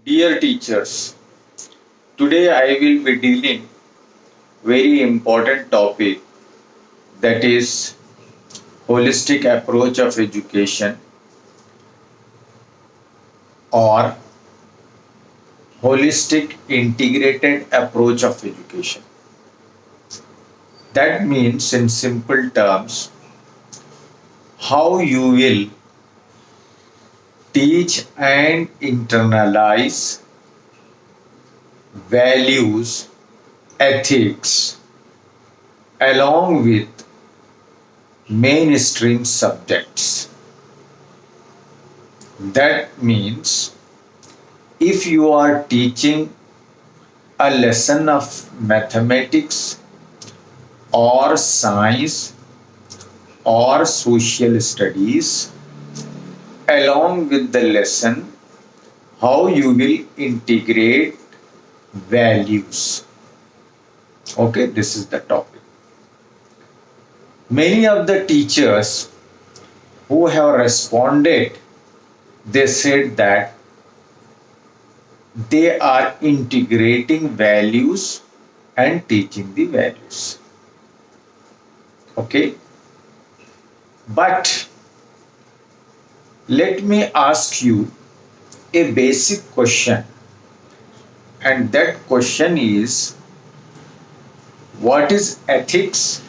Dear teachers, today I will be dealing very important topic, that is holistic approach of education or holistic integrated approach of education. That means in simple terms how you will teach and internalize values, ethics along with mainstream subjects. That means if you are teaching a lesson of mathematics or science or social studies, along with the lesson, how you will integrate values. Okay, this is the topic. Many of the teachers who have responded, they said that they are integrating values and teaching the values. Okay, but let me ask you a basic question, and that question is, what is ethics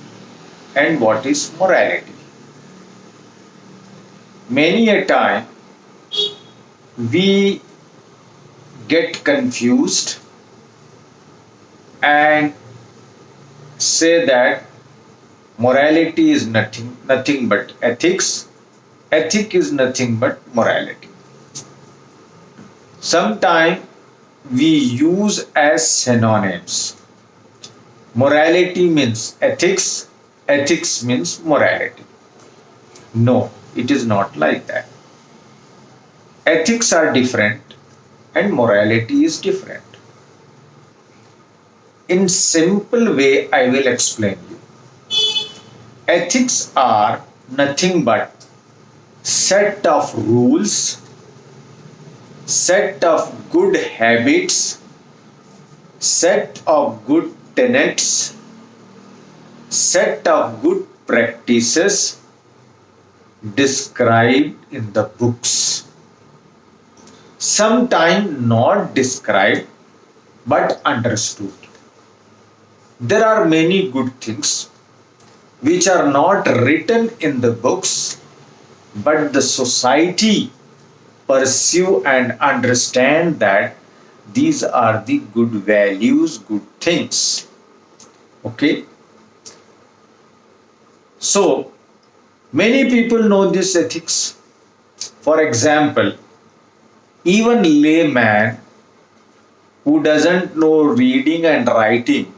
and what is morality? Many a time we get confused and say that morality is nothing but ethics, ethic is nothing but morality. Sometimes we use as synonyms. Morality means ethics, ethics means morality. No, it is not like that. Ethics are different and morality is different. In simple way, I will explain you. Ethics are nothing but set of rules, set of good habits, set of good tenets, set of good practices described in the books. Sometimes not described but understood. There are many good things which are not written in the books, but the society pursue and understand that these are the good values, good things. Okay, so many people know this ethics. For example, even layman who doesn't know reading and writing,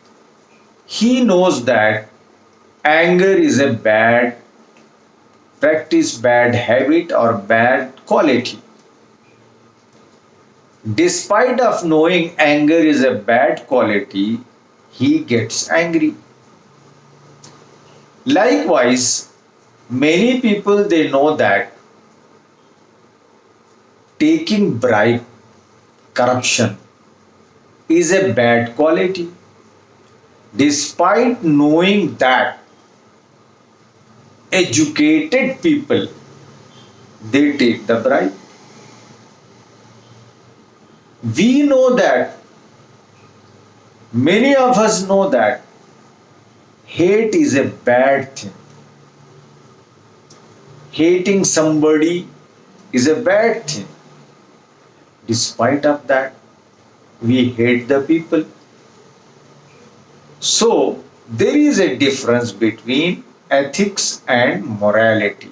he knows that anger is a bad practice, bad habit or bad quality. Despite of knowing anger is a bad quality, he gets angry. Likewise, many people they know that taking bribe, corruption is a bad quality. Despite knowing that, educated people they take the bribe. We know that, many of us know that hate is a bad thing. Hating somebody is a bad thing. Despite of that, we hate the people. So there is a difference between ethics and morality.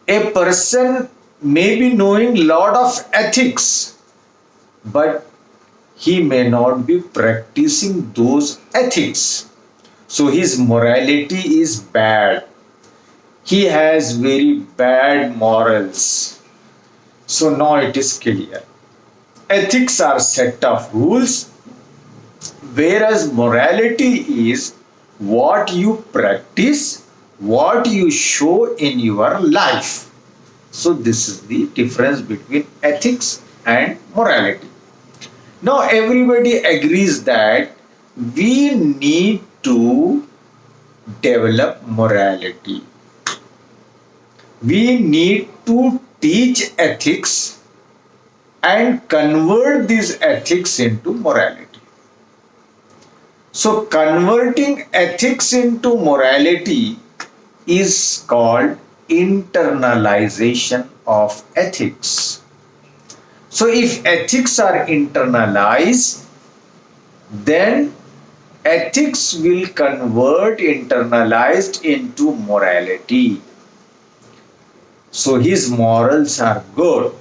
A person may be knowing lot of ethics, but he may not be practicing those ethics. So his morality is bad. He has very bad morals. So now it is clear. Ethics are set of rules, whereas morality is what you practice, what you show in your life. So this is the difference between ethics and morality. Now, everybody agrees that we need to develop morality. We need to teach ethics and convert these ethics into morality. So, converting ethics into morality is called internalization of ethics. So, if ethics are internalized, then ethics will convert internalized into morality. So, his morals are good.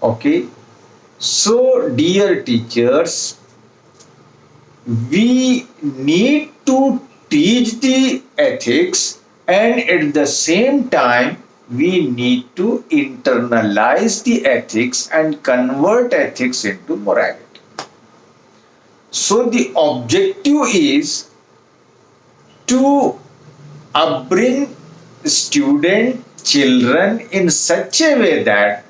Okay. So, dear teachers, we need to teach the ethics, and at the same time we need to internalize the ethics and convert ethics into morality. So the objective is to upbring student children in such a way that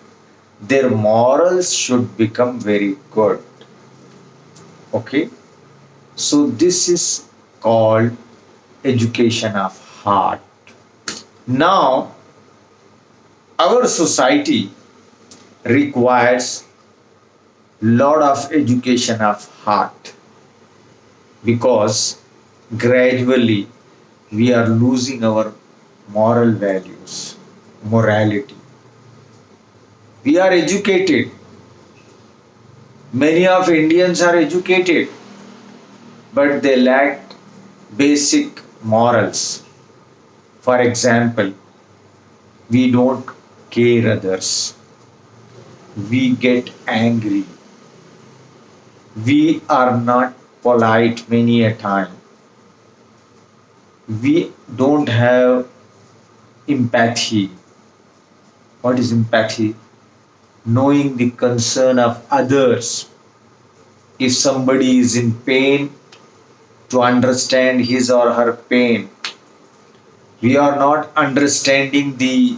their morals should become very good. Okay. So this is called education of heart. Now, our society requires lot of education of heart because gradually we are losing our moral values, morality. We are educated. Many of Indians are educated, but they lack basic morals. For example, we don't care others. We get angry. We are not polite many a time. We don't have empathy. What is empathy? Knowing the concern of others. If somebody is in pain, to understand his or her pain. We are not understanding the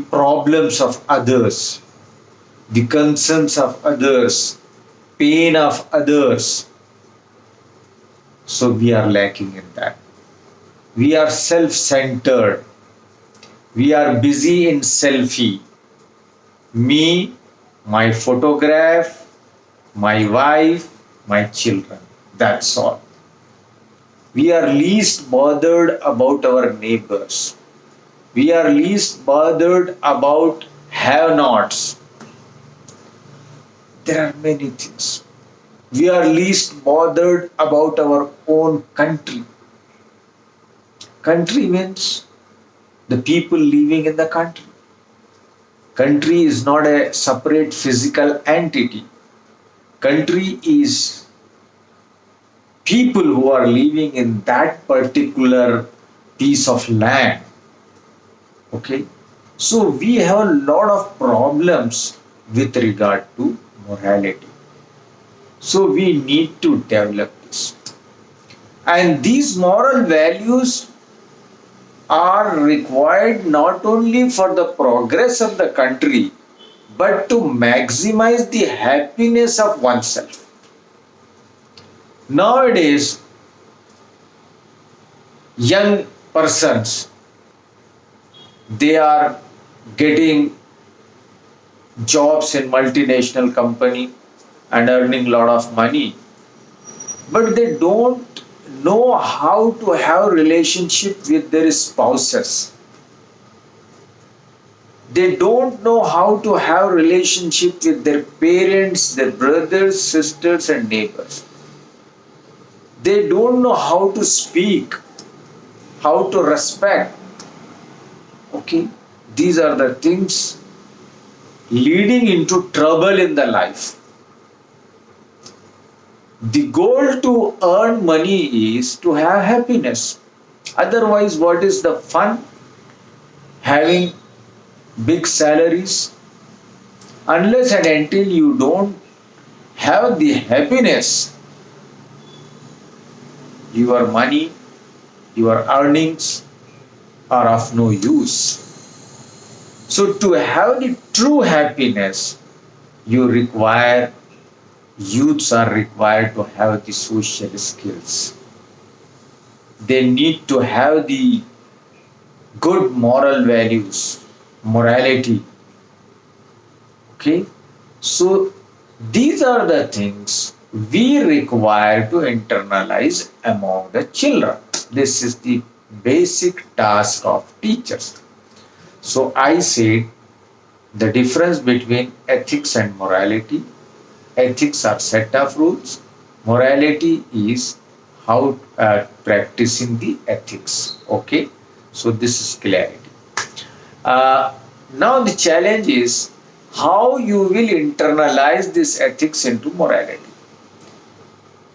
problems of others, the concerns of others, pain of others. So we are lacking in that. We are self-centered. We are busy in selfie. Me, my photograph, my wife, my children. That's all. We are least bothered about our neighbors. We are least bothered about have-nots. There are many things. We are least bothered about our own country. Country means the people living in the country. Country is not a separate physical entity. Country is people who are living in that particular piece of land. Okay. So we have a lot of problems with regard to morality. So we need to develop this. And these moral values are required not only for the progress of the country, but to maximize the happiness of oneself. Nowadays, young persons, they are getting jobs in multinational company and earning a lot of money, but they don't know how to have relationship with their spouses. They don't know how to have relationship with their parents, their brothers, sisters and neighbors. They don't know how to speak, how to respect. Okay, these are the things leading into trouble in the life. The goal to earn money is to have happiness. Otherwise, what is the fun having big salaries? Unless and until you don't have the happiness, your money, your earnings are of no use. So to have the true happiness, you require youths are required to have the social skills. They need to have the good moral values, morality. Okay, so these are the things we require to internalize among the children. This is the basic task of teachers. So I said the difference between ethics and morality. Ethics are set of rules. Morality is how practicing the ethics. Okay, so this is clarity. Now the challenge is how you will internalize this ethics into morality.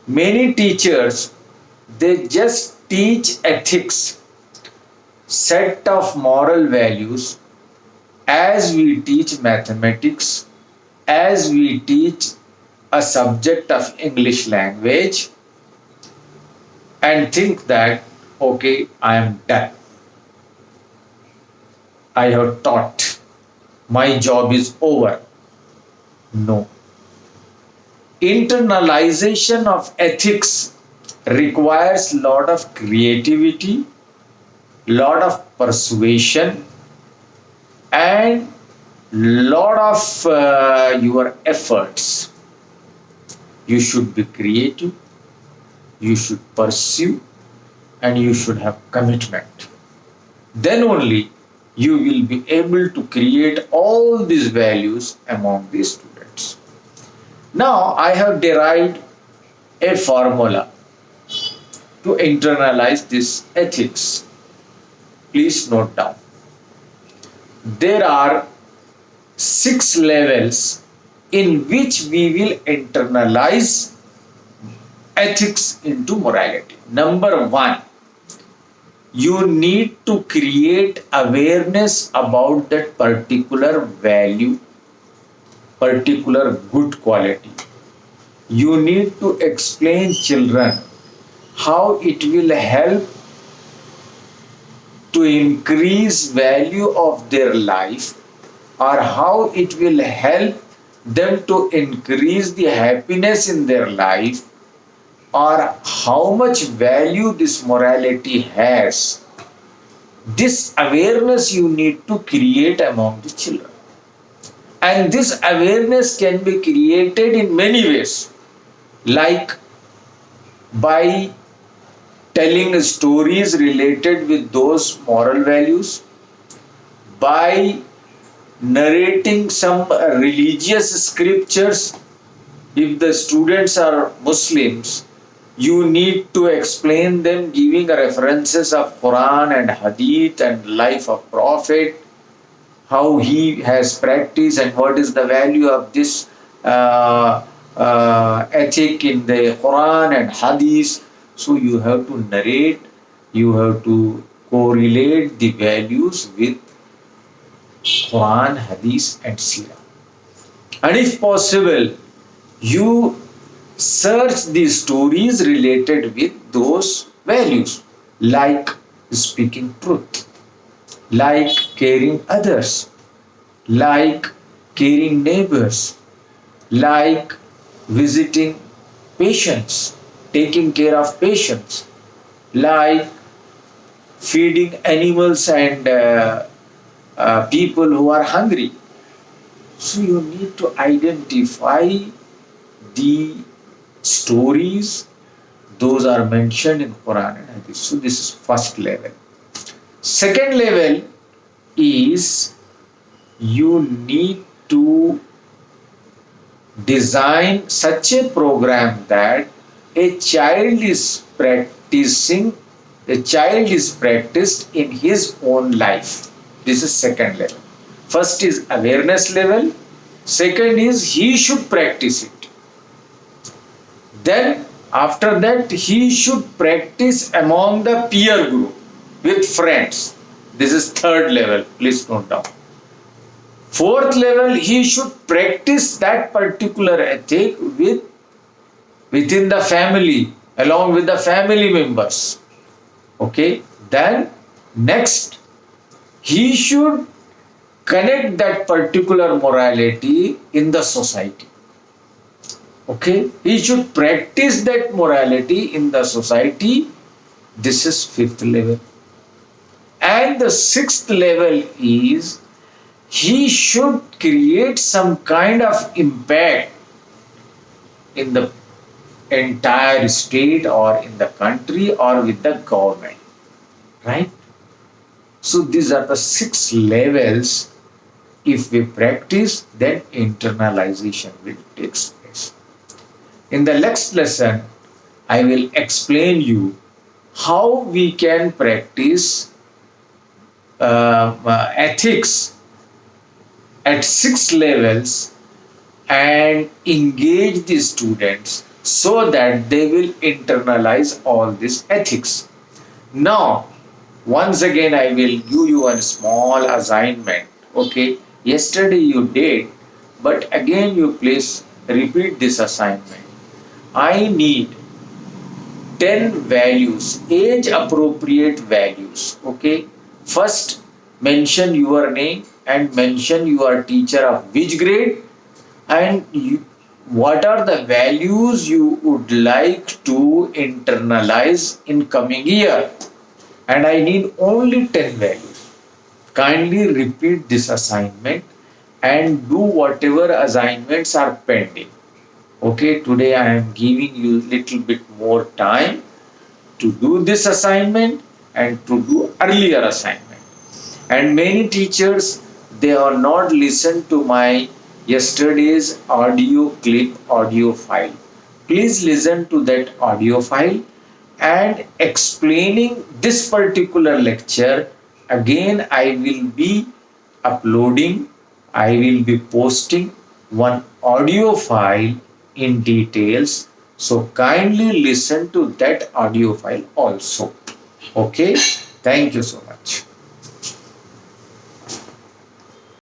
Many teachers, they just teach ethics, set of moral values, as we teach mathematics, as we teach a subject of English language, and think that, okay, I am done. I have taught. My job is over. No. Internalization of ethics requires lot of creativity, lot of persuasion, and lot of your efforts. You should be creative, you should pursue, and you should have commitment. Then only you will be able to create all these values among the students. Now I have derived a formula to internalize this ethics. Please note down. There are 6 levels in which we will internalize ethics into morality. Number 1, you need to create awareness about that particular value, particular good quality. You need to explain children how it will help to increase value of their life, or how it will help them to increase the happiness in their life, or how much value this morality has. This awareness you need to create among the children. And this awareness can be created in many ways, like by telling stories related with those moral values, by narrating some religious scriptures. If the students are Muslims, you need to explain them giving references of Quran and Hadith and life of Prophet, how he has practiced and what is the value of this ethic in the Quran and Hadith. So you have to narrate, you have to correlate the values with Quran, Hadith, and Sirah. And if possible, you search the stories related with those values, like speaking truth, like caring others, like caring neighbors, like visiting patients, taking care of patients, like feeding animals and people who are hungry. So you need to identify the stories, those are mentioned in Quran and Hadith. So this is first level. Second level is you need to design such a program that a child is practiced in his own life. This is second level. First is awareness level. Second is he should practice it. Then after that he should practice among the peer group with friends. This is third level. Please note down. Fourth level, he should practice that particular ethic within the family, along with the family members. Okay. Then next, he should connect that particular morality in the society. Okay, he should practice that morality in the society. This is fifth level. And the sixth level is he should create some kind of impact in the entire state or in the country or with the government, right? So these are the six levels. If we practice, then internalization will take place. In the next lesson, I will explain you how we can practice ethics at six levels and engage the students so that they will internalize all this ethics. Now, once again, I will give you a small assignment. Okay, yesterday you did, but again you please repeat this assignment. I need 10 values, age appropriate values. Okay, first mention your name and mention your teacher of which grade and what are the values you would like to internalize in coming year, and I need only 10 values. Kindly repeat this assignment and do whatever assignments are pending. Okay, today I am giving you little bit more time to do this assignment and to do earlier assignment. And many teachers, they are not listened to my yesterday's audio clip, audio file. Please listen to that audio file and explaining this particular lecture. Again, I will be uploading, I will be posting one audio file in details. So kindly listen to that audio file also. Okay, thank you so much.